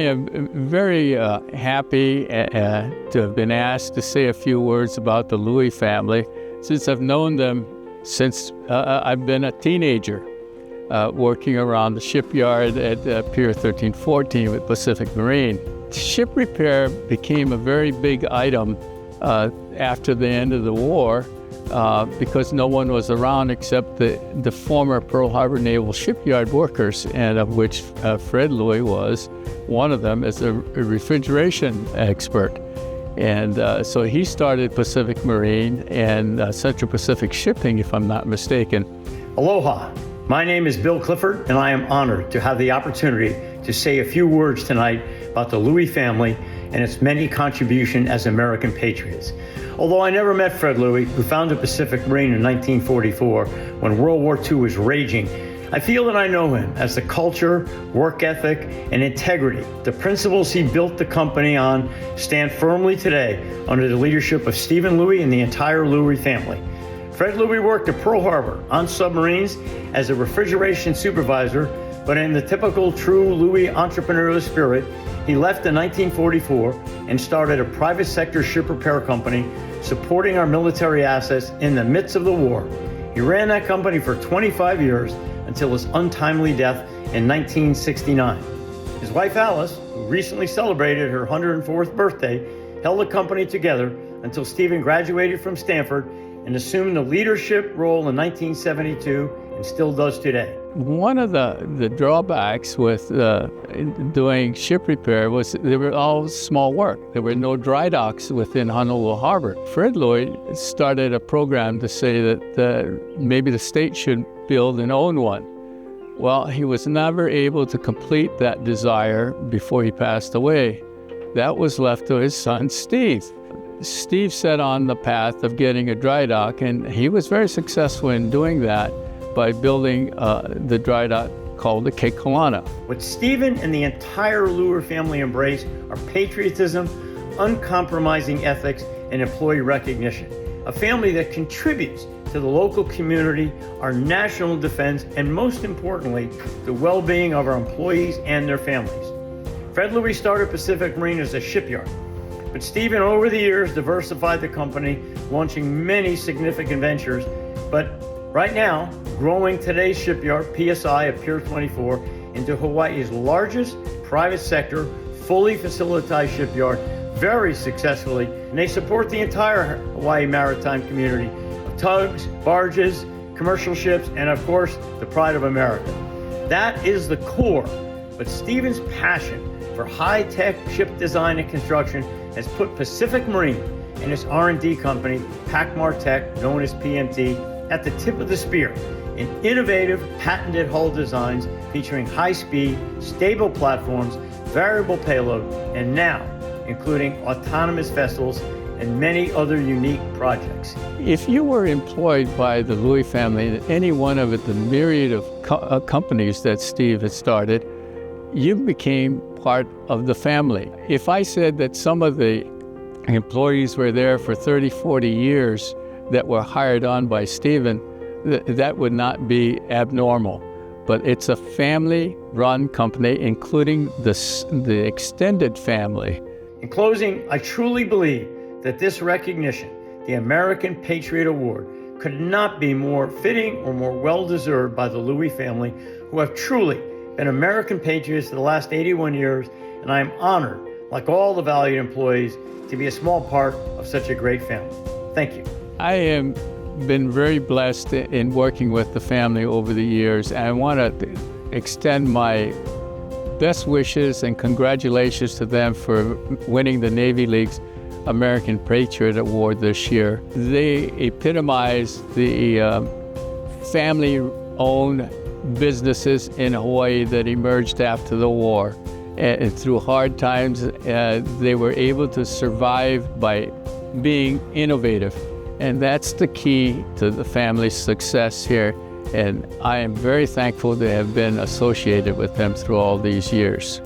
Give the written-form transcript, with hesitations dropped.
am very happy to have been asked to say a few words about the Loui family, since I've known them since I've been a teenager, working around the shipyard at Pier 1314 with Pacific Marine. Ship repair became a very big item after the end of the war, because no one was around except the former Pearl Harbor Naval Shipyard workers, and of which Fred Loui was one of them as a refrigeration expert. And so he started Pacific Marine and Central Pacific Shipping, if I'm not mistaken. Aloha. My name is Bill Clifford, and I am honored to have the opportunity to say a few words tonight about the Loui family and its many contributions as American patriots. Although I never met Fred Loui, who founded Pacific Marine in 1944 when World War II was raging, I feel that I know him as the culture, work ethic, and integrity. The principles he built the company on stand firmly today under the leadership of Stephen Loui and the entire Loui family. Fred Loui worked at Pearl Harbor on submarines as a refrigeration supervisor, but in the typical true Loui entrepreneurial spirit, he left in 1944 and started a private sector ship repair company supporting our military assets in the midst of the war. He ran that company for 25 years until his untimely death in 1969. His wife Alice, who recently celebrated her 104th birthday, held the company together until Stephen graduated from Stanford and assumed the leadership role in 1972 and still does today. One of the drawbacks with doing ship repair was they were all small work. There were no dry docks within Honolulu Harbor. Fred Loui started a program to say that maybe the state should build and own one. Well, he was never able to complete that desire before he passed away. That was left to his son, Steve. Steve set on the path of getting a dry dock, and he was very successful in doing that by building the dry dock called the Cape Kalana. What Stephen and the entire Loui family embrace are patriotism, uncompromising ethics, and employee recognition. A family that contributes to the local community, our national defense, and most importantly, the well-being of our employees and their families. Fred Loui started Pacific Marine as a shipyard, but Stephen over the years diversified the company, launching many significant ventures, but right now, growing today's shipyard, PSI at Pier 24, into Hawaii's largest private sector, fully facilitized shipyard, very successfully, and they support the entire Hawaii maritime community of tugs, barges, commercial ships, and of course, the pride of America. That is the core, but Stephen's passion for high-tech ship design and construction has put Pacific Marine and its R&D company, Pacmar Tech, known as PMT, at the tip of the spear in innovative, patented hull designs featuring high-speed, stable platforms, variable payload, and now including autonomous vessels and many other unique projects. If you were employed by the Loui family in any one of the myriad of companies that Steve had started, you became part of the family. If I said that some of the employees were there for 30, 40 years that were hired on by Stephen, that would not be abnormal. But it's a family-run company, including the extended family. In closing, I truly believe that this recognition, the American Patriot Award, could not be more fitting or more well-deserved by the Loui family, who have truly been American patriots for the last 81 years, and I am honored, like all the valued employees, to be a small part of such a great family. Thank you. I have been very blessed in working with the family over the years, and I want to extend my best wishes and congratulations to them for winning the Navy League's American Patriot Award this year. They epitomize the family-owned businesses in Hawaii that emerged after the war. And through hard times, they were able to survive by being innovative. And that's the key to the family's success here. And I am very thankful to have been associated with them through all these years.